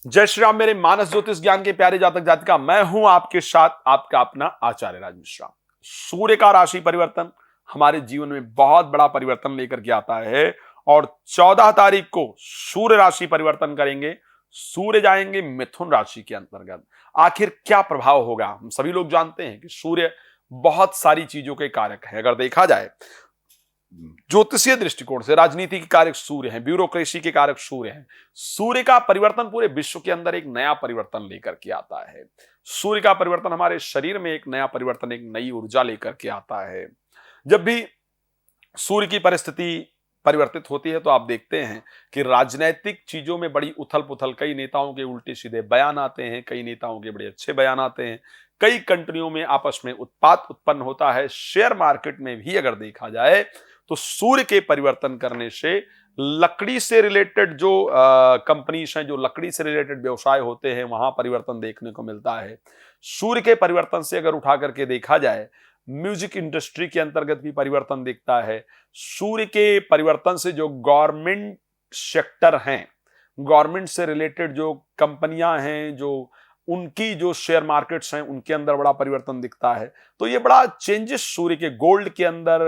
जय श्री राम मेरे मानस ज्योतिष ज्ञान के प्यारे जातक जातिका, मैं हूं आपके साथ आपका अपना आचार्य राज मिश्रा। सूर्य का राशि परिवर्तन हमारे जीवन में बहुत बड़ा परिवर्तन लेकर के आता है और 14 तारीख को सूर्य राशि परिवर्तन करेंगे। सूर्य जाएंगे मिथुन राशि के अंतर्गत। आखिर क्या प्रभाव होगा? हम सभी लोग जानते हैं कि सूर्य बहुत सारी चीजों के कारक है। अगर देखा जाए ज्योतिषीय दृष्टिकोण से, राजनीति के कारक सूर्य हैं, ब्यूरोक्रेसी के कारक सूर्य हैं। सूर्य का परिवर्तन पूरे विश्व के अंदर एक नया परिवर्तन लेकर के आता है। सूर्य का परिवर्तन हमारे शरीर में एक नया परिवर्तन, एक नई ऊर्जा लेकर के आता है। जब भी सूर्य की परिस्थिति परिवर्तित होती है तो आप देखते हैं कि राजनीतिक चीजों में बड़ी उथल पुथल, कई नेताओं के उल्टे सीधे बयान आते हैं, कई नेताओं के बड़े अच्छे बयान आते हैं, कई कंट्रियों में आपस में उत्पात उत्पन्न होता है। शेयर मार्केट में भी अगर देखा जाए तो सूर्य के परिवर्तन करने से लकड़ी से रिलेटेड जो कंपनीज हैं, जो लकड़ी से रिलेटेड व्यवसाय होते हैं, वहां परिवर्तन देखने को मिलता है। सूर्य के परिवर्तन से अगर उठा करके देखा जाए, म्यूजिक इंडस्ट्री के अंतर्गत भी परिवर्तन दिखता है। सूर्य के परिवर्तन से जो गवर्नमेंट सेक्टर हैं, गवर्नमेंट से रिलेटेड जो कंपनियां हैं, जो उनकी जो शेयर मार्केट्स हैं, उनके अंदर बड़ा परिवर्तन दिखता है। तो ये बड़ा चेंजेस सूर्य के, गोल्ड के अंदर,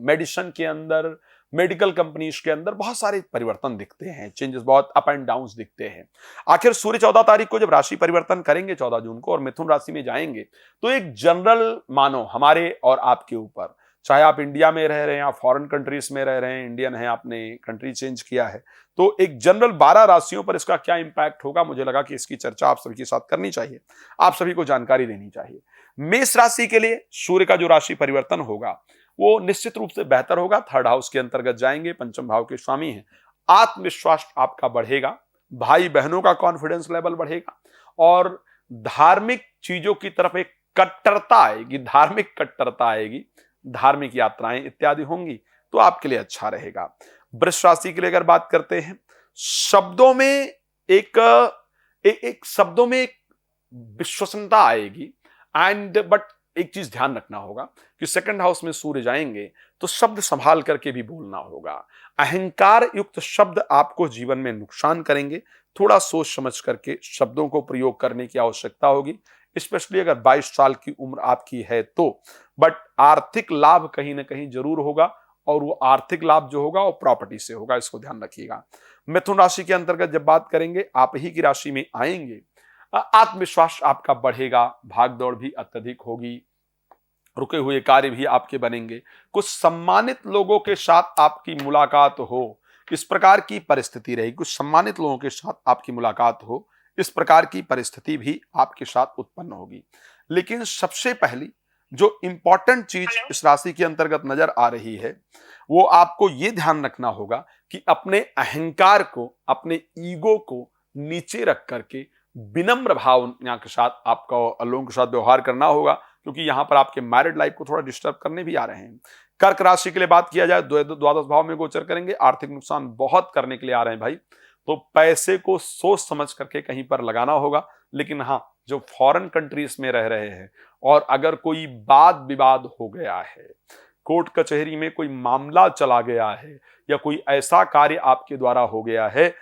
मेडिसिन के अंदर, मेडिकल कंपनीज के अंदर बहुत सारे परिवर्तन दिखते हैं। चेंजेस बहुत अप एंड डाउन दिखते हैं। आखिर सूर्य 14 तारीख को जब राशि परिवर्तन करेंगे 14 जून को और मिथुन राशि में जाएंगे तो एक जनरल मानो हमारे और आपके ऊपर, चाहे आप इंडिया में रह रहे हैं या फॉरेन कंट्रीज में रह रहे हैं, इंडियन है, आपने कंट्री चेंज किया है, तो एक जनरल 12 राशियों पर इसका क्या इंपैक्ट होगा, मुझे लगा कि इसकी चर्चा आप सभी के साथ करनी चाहिए, आप सभी को जानकारी देनी चाहिए। मेष राशि के लिए सूर्य का जो राशि परिवर्तन होगा वो निश्चित रूप से बेहतर होगा। थर्ड हाउस के अंतर्गत जाएंगे, पंचम भाव के स्वामी हैं। आत्मविश्वास आपका बढ़ेगा, भाई बहनों का कॉन्फिडेंस लेवल बढ़ेगा और धार्मिक चीजों की तरफ एक कट्टरता आएगी, धार्मिक कट्टरता आएगी, धार्मिक यात्राएं इत्यादि होंगी, तो आपके लिए अच्छा रहेगा। वृष राशि के लिए अगर बात करते हैं, शब्दों में एक शब्दों में एक विश्वसनीयता आएगी। बट एक चीज ध्यान रखना होगा कि सेकंड हाउस में सूर्य जाएंगे तो शब्द संभाल करके भी बोलना होगा। अहंकार युक्त शब्द आपको जीवन में नुकसान करेंगे। थोड़ा सोच समझ करके शब्दों को प्रयोग करने की आवश्यकता होगी, स्पेशली अगर 22 साल की उम्र आपकी है तो। बट आर्थिक लाभ कहीं ना कहीं जरूर होगा और वो आर्थिक लाभ जो होगा वो प्रॉपर्टी से होगा, इसको ध्यान रखिएगा। मिथुन राशि के अंतर्गत जब बात करेंगे, आप ही की राशि में आएंगे, आत्मविश्वास आपका बढ़ेगा, भागदौड़ भी अत्यधिक होगी, रुके हुए कार्य भी आपके बनेंगे, कुछ सम्मानित लोगों के साथ आपकी मुलाकात हो, इस प्रकार की परिस्थिति रहेगी। कुछ सम्मानित लोगों के साथ आपकी मुलाकात हो, इस प्रकार की परिस्थिति भी आपके साथ उत्पन्न होगी। लेकिन सबसे पहली जो इंपॉर्टेंट चीज इस राशि के अंतर्गत नजर आ रही है, वो आपको ये ध्यान रखना होगा कि अपने अहंकार को, अपने ईगो को नीचे रख करके विनम्र भावना के साथ आपको लोगों के साथ व्यवहार करना होगा, क्योंकि यहां पर आपके मैरिड लाइफ को थोड़ा डिस्टर्ब करने भी आ रहे हैं। कर्क राशि के लिए बात किया जाए, द्वादश भाव में गोचर करेंगे, आर्थिक नुकसान बहुत करने के लिए आ रहे हैं भाई, तो पैसे को सोच समझ करके कहीं पर लगाना होगा। लेकिन हाँ, जो फॉरेन कंट्रीज में रह रहे हैं और अगर कोई वाद विवाद हो गया है, कोर्ट कचहरी में कोई मामला चला गया है, या कोई ऐसा कार्य आपके द्वारा हो गया है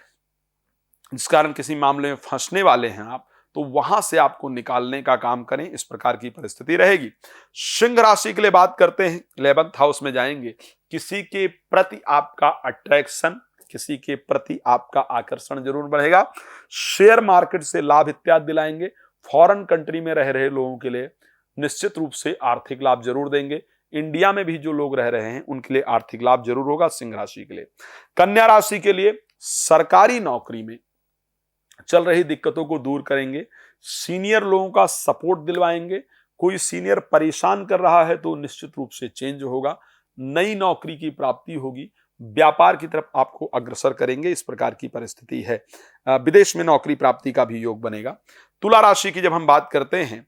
जिस कारण किसी मामले में फंसने वाले हैं आप, तो वहां से आपको निकालने का काम करें, इस प्रकार की परिस्थिति रहेगी। सिंह राशि के लिए बात करते हैं, 11th हाउस में जाएंगे, किसी के प्रति आपका अट्रैक्शन, किसी के प्रति आपका आकर्षण जरूर बढ़ेगा। शेयर मार्केट से लाभ इत्यादि दिलाएंगे। फॉरेन कंट्री में रह रहे लोगों के लिए निश्चित रूप से आर्थिक लाभ जरूर देंगे। इंडिया में भी जो लोग रह रहे हैं उनके लिए आर्थिक लाभ जरूर होगा सिंह राशि के लिए। कन्या राशि के लिए सरकारी नौकरी में चल रही दिक्कतों को दूर करेंगे, सीनियर लोगों का सपोर्ट दिलवाएंगे। कोई सीनियर परेशान कर रहा है तो निश्चित रूप से चेंज होगा, नई नौकरी की प्राप्ति होगी, व्यापार की तरफ आपको अग्रसर करेंगे, इस प्रकार की परिस्थिति है। विदेश में नौकरी प्राप्ति का भी योग बनेगा। तुला राशि की जब हम बात करते हैं,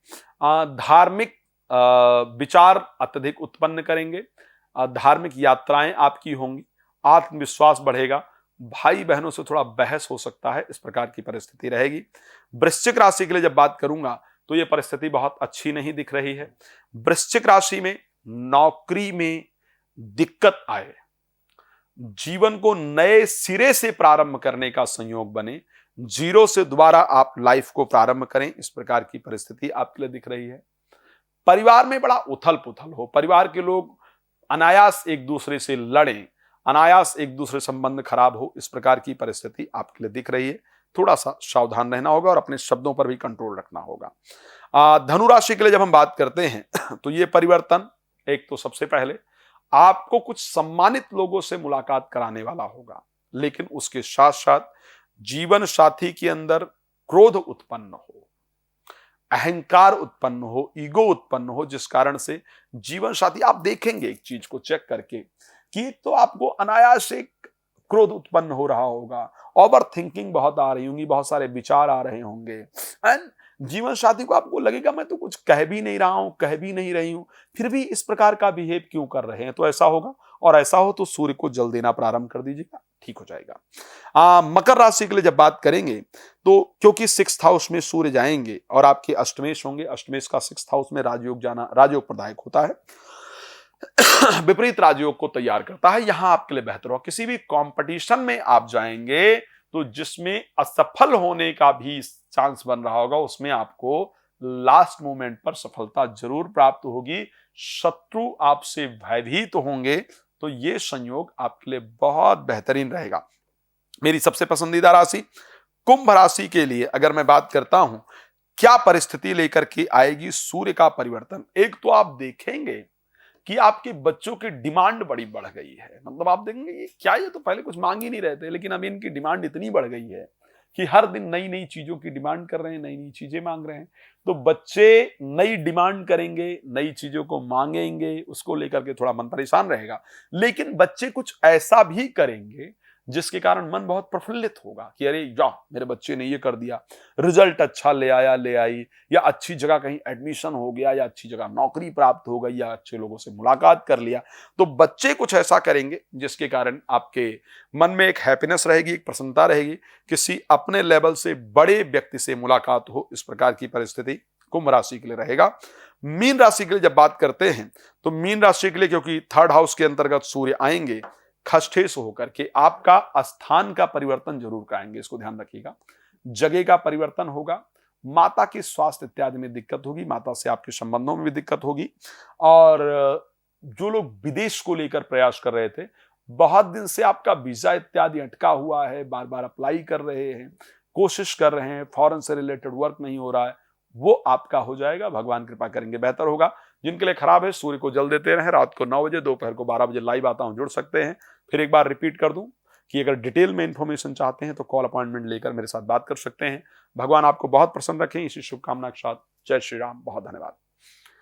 धार्मिक विचार अत्यधिक उत्पन्न करेंगे, धार्मिक यात्राएं आपकी होंगी, आत्मविश्वास बढ़ेगा, भाई बहनों से थोड़ा बहस हो सकता है, इस प्रकार की परिस्थिति रहेगी। वृश्चिक राशि के लिए जब बात करूंगा तो यह परिस्थिति बहुत अच्छी नहीं दिख रही है। वृश्चिक राशि में नौकरी में दिक्कत आए, जीवन को नए सिरे से प्रारंभ करने का संयोग बने, जीरो से दोबारा आप लाइफ को प्रारंभ करें, इस प्रकार की परिस्थिति आपके लिए दिख रही है। परिवार में बड़ा उथल पुथल हो, परिवार के लोग अनायास एक दूसरे से लड़ें, अनायास एक दूसरे संबंध खराब हो, इस प्रकार की परिस्थिति आपके लिए दिख रही है। थोड़ा सा सावधान रहना होगा और अपने शब्दों पर भी कंट्रोल रखना होगा। धनु राशि के लिए जब हम बात करते हैं तो ये परिवर्तन, एक तो सबसे पहले आपको कुछ सम्मानित लोगों से मुलाकात कराने वाला होगा, लेकिन उसके साथ साथ जीवन साथी के अंदर क्रोध उत्पन्न हो, अहंकार उत्पन्न हो, ईगो उत्पन्न हो, जिस कारण से जीवन साथी, आप देखेंगे एक चीज को चेक करके कि तो आपको अनायास एक क्रोध उत्पन्न हो रहा होगा, ओवर थिंकिंग बहुत आ रही होंगी, बहुत सारे विचार आ रहे होंगे, एंड जीवन साथी को आपको लगेगा मैं तो कुछ कह भी नहीं रहा हूं, कह भी नहीं रही हूं, फिर भी इस प्रकार का बिहेव क्यों कर रहे हैं। तो ऐसा होगा, और ऐसा हो तो सूर्य को जल देना प्रारंभ कर दीजिएगा, ठीक हो जाएगा। मकर राशि के लिए जब बात करेंगे तो क्योंकि 6th हाउस में सूर्य जाएंगे और आपके अष्टमेश होंगे, अष्टमेश का 6th हाउस में राजयोग जाना राजयोग प्रदायक होता है, विपरीत राजयोग को तैयार करता है। यहां आपके लिए बेहतर हो, किसी भी कंपटीशन में आप जाएंगे तो जिसमें असफल होने का भी चांस बन रहा होगा, उसमें आपको लास्ट मोमेंट पर सफलता जरूर प्राप्त होगी। शत्रु आपसे भयभीत होंगे, तो ये संयोग आपके लिए बहुत बेहतरीन रहेगा। मेरी सबसे पसंदीदा राशि कुंभ राशि के लिए अगर मैं बात करता हूं, क्या परिस्थिति लेकर के आएगी सूर्य का परिवर्तन। एक तो आप देखेंगे कि आपके बच्चों की डिमांड बड़ी बढ़ गई है, मतलब आप देखेंगे ये क्या, ये तो पहले कुछ मांग ही नहीं रहे थे, लेकिन अभी इनकी डिमांड इतनी बढ़ गई है कि हर दिन नई नई चीजों की डिमांड कर रहे हैं, नई नई चीजें मांग रहे हैं। तो बच्चे नई डिमांड करेंगे, नई चीजों को मांगेंगे, उसको लेकर के थोड़ा मन परेशान रहेगा, लेकिन बच्चे कुछ ऐसा भी करेंगे जिसके कारण मन बहुत प्रफुल्लित होगा कि अरे या मेरे बच्चे ने ये कर दिया, रिजल्ट अच्छा ले आया, ले आई, या अच्छी जगह कहीं एडमिशन हो गया, या अच्छी जगह नौकरी प्राप्त हो गई, या अच्छे लोगों से मुलाकात कर लिया। तो बच्चे कुछ ऐसा करेंगे जिसके कारण आपके मन में एक हैप्पीनेस रहेगी, एक प्रसन्नता रहेगी, किसी अपने लेवल से बड़े व्यक्ति से मुलाकात हो, इस प्रकार की परिस्थिति कुंभ राशि के लिए रहेगा। मीन राशि के लिए जब बात करते हैं तो मीन राशि के लिए क्योंकि 3rd हाउस के अंतर्गत सूर्य आएंगे, खष्ठेश होकर के आपका स्थान का परिवर्तन जरूर कराएंगे, इसको ध्यान रखिएगा। जगह का परिवर्तन होगा, माता के स्वास्थ्य इत्यादि में दिक्कत होगी, माता से आपके संबंधों में भी दिक्कत होगी, और जो लोग विदेश को लेकर प्रयास कर रहे थे, बहुत दिन से आपका वीजा इत्यादि अटका हुआ है, बार बार अप्लाई कर रहे हैं, कोशिश कर रहे हैं, फॉरेन से रिलेटेड वर्क नहीं हो रहा है, वो आपका हो जाएगा, भगवान कृपा करेंगे बेहतर होगा। जिनके लिए खराब है, सूर्य को जल देते रहें, रात को 9 बजे, दोपहर को 12 बजे लाइव आता हूं, जुड़ सकते हैं। फिर एक बार रिपीट कर दूं कि अगर डिटेल में इंफॉर्मेशन चाहते हैं तो कॉल अपॉइंटमेंट लेकर मेरे साथ बात कर सकते हैं। भगवान आपको बहुत प्रसन्न रखें, इसी शुभकामना के साथ जय श्री राम, बहुत धन्यवाद।